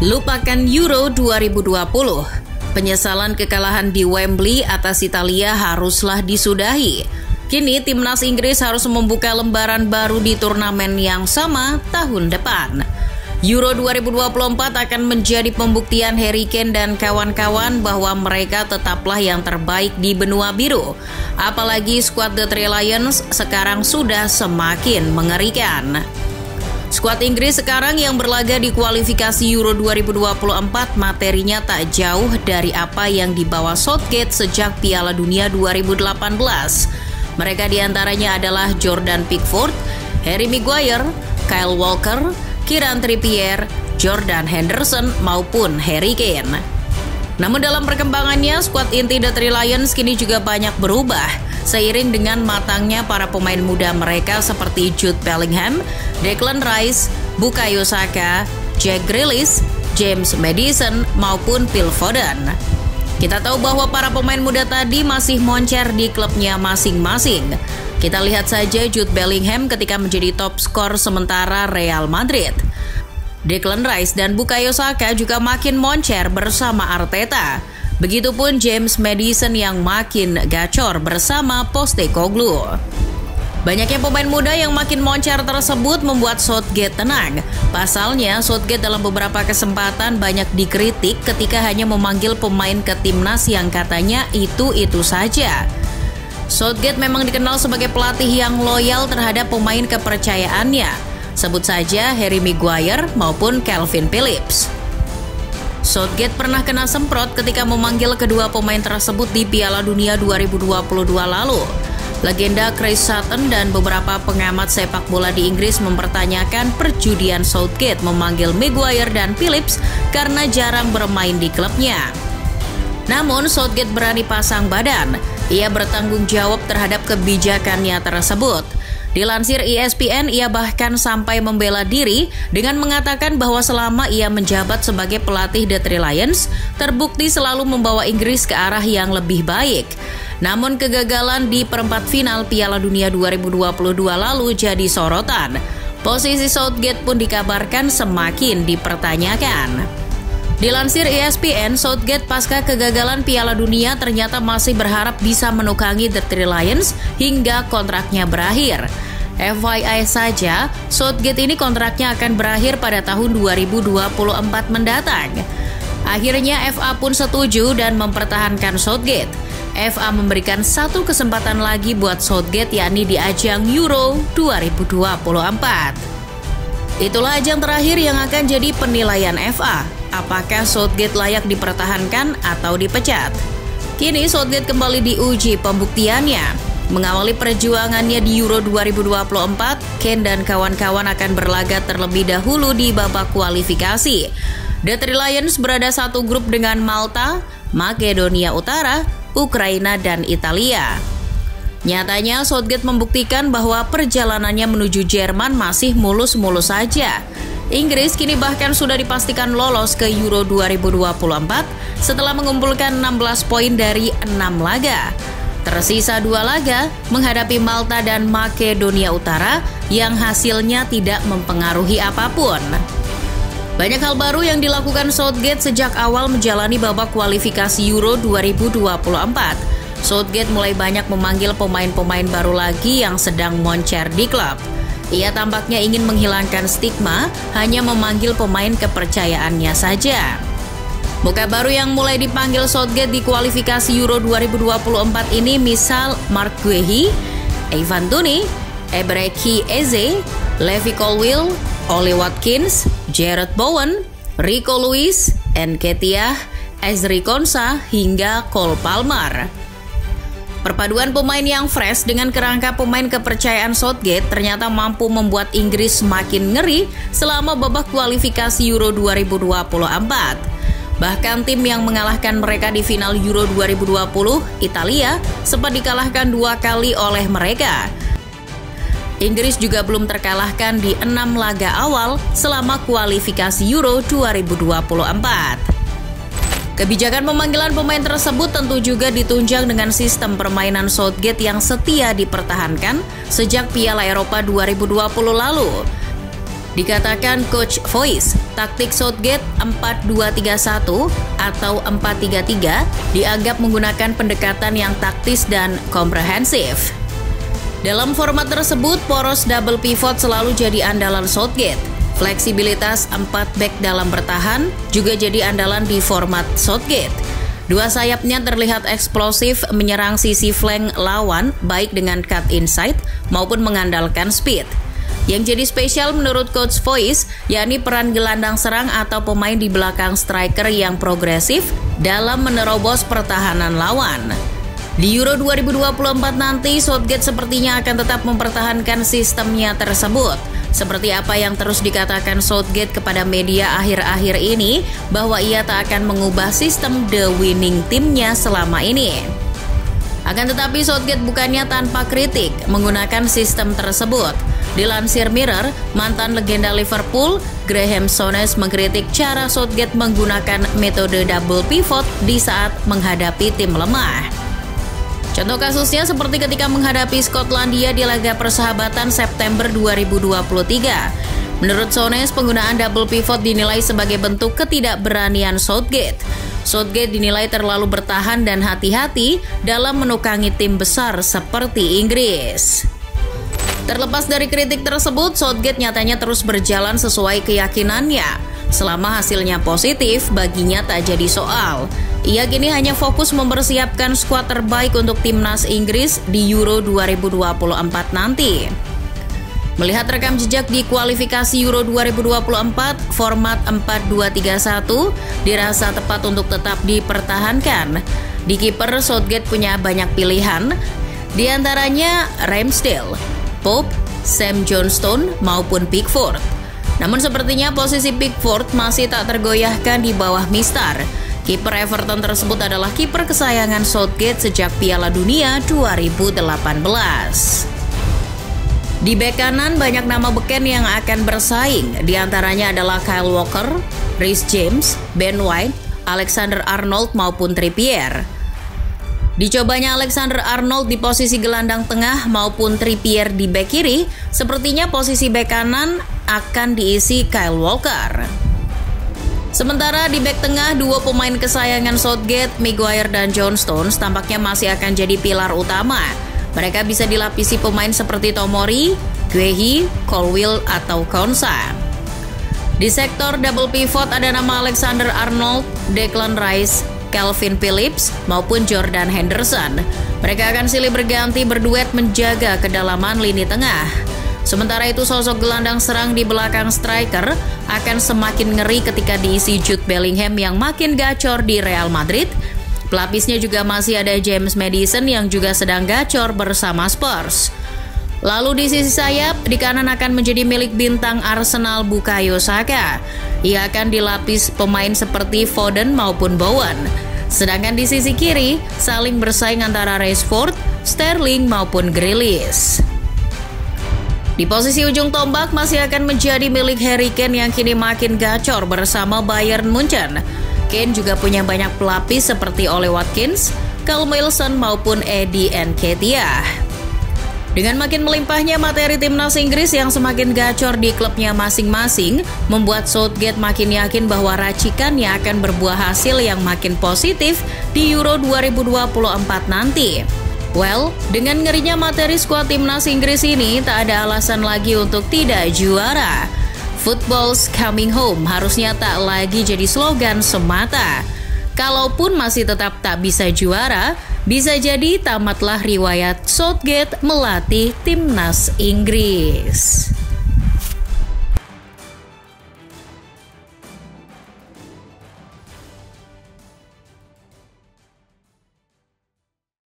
Lupakan Euro 2020. Penyesalan kekalahan di Wembley atas Italia haruslah disudahi. Kini timnas Inggris harus membuka lembaran baru di turnamen yang sama tahun depan. Euro 2024 akan menjadi pembuktian Harry Kane dan kawan-kawan bahwa mereka tetaplah yang terbaik di benua biru. Apalagi skuad The Three Lions sekarang sudah semakin mengerikan. Skuad Inggris sekarang yang berlaga di kualifikasi Euro 2024 materinya tak jauh dari apa yang dibawa Southgate sejak Piala Dunia 2018. Mereka diantaranya adalah Jordan Pickford, Harry Maguire, Kyle Walker, Kieran Trippier, Jordan Henderson maupun Harry Kane. Namun dalam perkembangannya, skuad inti The Three Lions kini juga banyak berubah. Seiring dengan matangnya para pemain muda mereka seperti Jude Bellingham, Declan Rice, Bukayo Saka, Jack Grealish, James Maddison maupun Phil Foden. Kita tahu bahwa para pemain muda tadi masih moncer di klubnya masing-masing. Kita lihat saja Jude Bellingham ketika menjadi top skor sementara Real Madrid. Declan Rice dan Bukayo Saka juga makin moncer bersama Arteta. Begitupun James Maddison yang makin gacor bersama Postecoglou. Banyaknya pemain muda yang makin moncer tersebut membuat Southgate tenang. Pasalnya, Southgate dalam beberapa kesempatan banyak dikritik ketika hanya memanggil pemain ke timnas yang katanya itu-itu saja. Southgate memang dikenal sebagai pelatih yang loyal terhadap pemain kepercayaannya. Sebut saja Harry Maguire maupun Calvin Phillips. Southgate pernah kena semprot ketika memanggil kedua pemain tersebut di Piala Dunia 2022 lalu. Legenda Chris Sutton dan beberapa pengamat sepak bola di Inggris mempertanyakan perjudian Southgate memanggil Maguire dan Phillips karena jarang bermain di klubnya. Namun Southgate berani pasang badan. Ia bertanggung jawab terhadap kebijakannya tersebut. Dilansir ESPN, ia bahkan sampai membela diri dengan mengatakan bahwa selama ia menjabat sebagai pelatih The Three Lions, terbukti selalu membawa Inggris ke arah yang lebih baik. Namun kegagalan di perempat final Piala Dunia 2022 lalu jadi sorotan. Posisi Southgate pun dikabarkan semakin dipertanyakan. Dilansir ESPN, Southgate pasca kegagalan Piala Dunia ternyata masih berharap bisa menukangi The Three Lions hingga kontraknya berakhir. FYI saja, Southgate ini kontraknya akan berakhir pada tahun 2024 mendatang. Akhirnya FA pun setuju dan mempertahankan Southgate. FA memberikan satu kesempatan lagi buat Southgate, yakni di ajang Euro 2024. Itulah ajang terakhir yang akan jadi penilaian FA. Apakah Southgate layak dipertahankan atau dipecat? Kini Southgate kembali diuji pembuktiannya. Mengawali perjuangannya di Euro 2024, Kane dan kawan-kawan akan berlaga terlebih dahulu di babak kualifikasi. The Three Lions berada satu grup dengan Malta, Makedonia Utara, Ukraina, dan Italia. Nyatanya Southgate membuktikan bahwa perjalanannya menuju Jerman masih mulus-mulus saja. Inggris kini bahkan sudah dipastikan lolos ke Euro 2024 setelah mengumpulkan 16 poin dari 6 laga. Tersisa 2 laga menghadapi Malta dan Makedonia Utara yang hasilnya tidak mempengaruhi apapun. Banyak hal baru yang dilakukan Southgate sejak awal menjalani babak kualifikasi Euro 2024. Southgate mulai banyak memanggil pemain-pemain baru lagi yang sedang moncer di klub. Ia tampaknya ingin menghilangkan stigma hanya memanggil pemain kepercayaannya saja. Muka baru yang mulai dipanggil Southgate di kualifikasi Euro 2024 ini misal Mark Guehi, Ivan Toney, Ebreki Eze, Levi Colwill, Ollie Watkins, Jarrod Bowen, Rico Lewis, Nketiah, Ezri Konsa, hingga Cole Palmer. Perpaduan pemain yang fresh dengan kerangka pemain kepercayaan Southgate ternyata mampu membuat Inggris semakin ngeri selama babak kualifikasi Euro 2024. Bahkan tim yang mengalahkan mereka di final Euro 2020, Italia, sempat dikalahkan 2 kali oleh mereka. Inggris juga belum terkalahkan di 6 laga awal selama kualifikasi Euro 2024. Kebijakan pemanggilan pemain tersebut tentu juga ditunjang dengan sistem permainan Southgate yang setia dipertahankan sejak Piala Eropa 2020 lalu. Dikatakan Coach Voice, taktik Southgate 4-2-3-1 atau 4-3-3 dianggap menggunakan pendekatan yang taktis dan komprehensif. Dalam format tersebut, poros double pivot selalu jadi andalan Southgate. Fleksibilitas 4 back dalam bertahan juga jadi andalan di format Southgate. Dua sayapnya terlihat eksplosif menyerang sisi flank lawan baik dengan cut inside maupun mengandalkan speed. Yang jadi spesial menurut Coach Voice, yakni peran gelandang serang atau pemain di belakang striker yang progresif dalam menerobos pertahanan lawan. Di Euro 2024 nanti, Southgate sepertinya akan tetap mempertahankan sistemnya tersebut. Seperti apa yang terus dikatakan Southgate kepada media akhir-akhir ini, bahwa ia tak akan mengubah sistem the winning teamnya selama ini. Akan tetapi Southgate bukannya tanpa kritik menggunakan sistem tersebut. Dilansir Mirror, mantan legenda Liverpool, Graham Souness mengkritik cara Southgate menggunakan metode double pivot di saat menghadapi tim lemah. Contoh kasusnya seperti ketika menghadapi Skotlandia di laga persahabatan September 2023. Menurut Souness, penggunaan double pivot dinilai sebagai bentuk ketidakberanian Southgate. Southgate dinilai terlalu bertahan dan hati-hati dalam menukangi tim besar seperti Inggris. Terlepas dari kritik tersebut, Southgate nyatanya terus berjalan sesuai keyakinannya. Selama hasilnya positif, baginya tak jadi soal. Ia kini hanya fokus mempersiapkan skuad terbaik untuk timnas Inggris di Euro 2024 nanti. Melihat rekam jejak di kualifikasi Euro 2024, format 4-2-3-1 dirasa tepat untuk tetap dipertahankan. Di kiper, Southgate punya banyak pilihan, di antaranya Ramsdale, Pope, Sam Johnstone maupun Pickford. Namun sepertinya posisi Pickford masih tak tergoyahkan di bawah Mistar. Kiper Everton tersebut adalah kiper kesayangan Southgate sejak Piala Dunia 2018. Di bek kanan banyak nama beken yang akan bersaing. Di antaranya adalah Kyle Walker, Reece James, Ben White, Alexander-Arnold maupun Trippier. Dicobanya Alexander-Arnold di posisi gelandang tengah maupun Trippier di bek kiri, sepertinya posisi bek kanan akan diisi Kyle Walker. Sementara di bek tengah, dua pemain kesayangan Southgate, Maguire dan Johnstone, tampaknya masih akan jadi pilar utama. Mereka bisa dilapisi pemain seperti Tomori, Guehi, Colwill atau Konsa. Di sektor double pivot ada nama Alexander-Arnold, Declan Rice, Calvin Phillips maupun Jordan Henderson. Mereka akan silih berganti berduet menjaga kedalaman lini tengah. Sementara itu sosok gelandang serang di belakang striker akan semakin ngeri ketika diisi Jude Bellingham yang makin gacor di Real Madrid. Pelapisnya juga masih ada James Maddison yang juga sedang gacor bersama Spurs. Lalu di sisi sayap, di kanan akan menjadi milik bintang Arsenal Bukayo Saka. Ia akan dilapis pemain seperti Foden maupun Bowen. Sedangkan di sisi kiri, saling bersaing antara Rashford, Sterling maupun Grealish. Di posisi ujung tombak masih akan menjadi milik Harry Kane yang kini makin gacor bersama Bayern Munchen. Kane juga punya banyak pelapis seperti Ole Watkins, Callum Wilson maupun Eddie Nketiah. Dengan makin melimpahnya materi timnas Inggris yang semakin gacor di klubnya masing-masing, membuat Southgate makin yakin bahwa racikannya akan berbuah hasil yang makin positif di Euro 2024 nanti. Well, dengan ngerinya materi skuad timnas Inggris ini, tak ada alasan lagi untuk tidak juara. Football's coming home harusnya tak lagi jadi slogan semata. Kalaupun masih tetap tak bisa juara, bisa jadi tamatlah riwayat Southgate melatih timnas Inggris.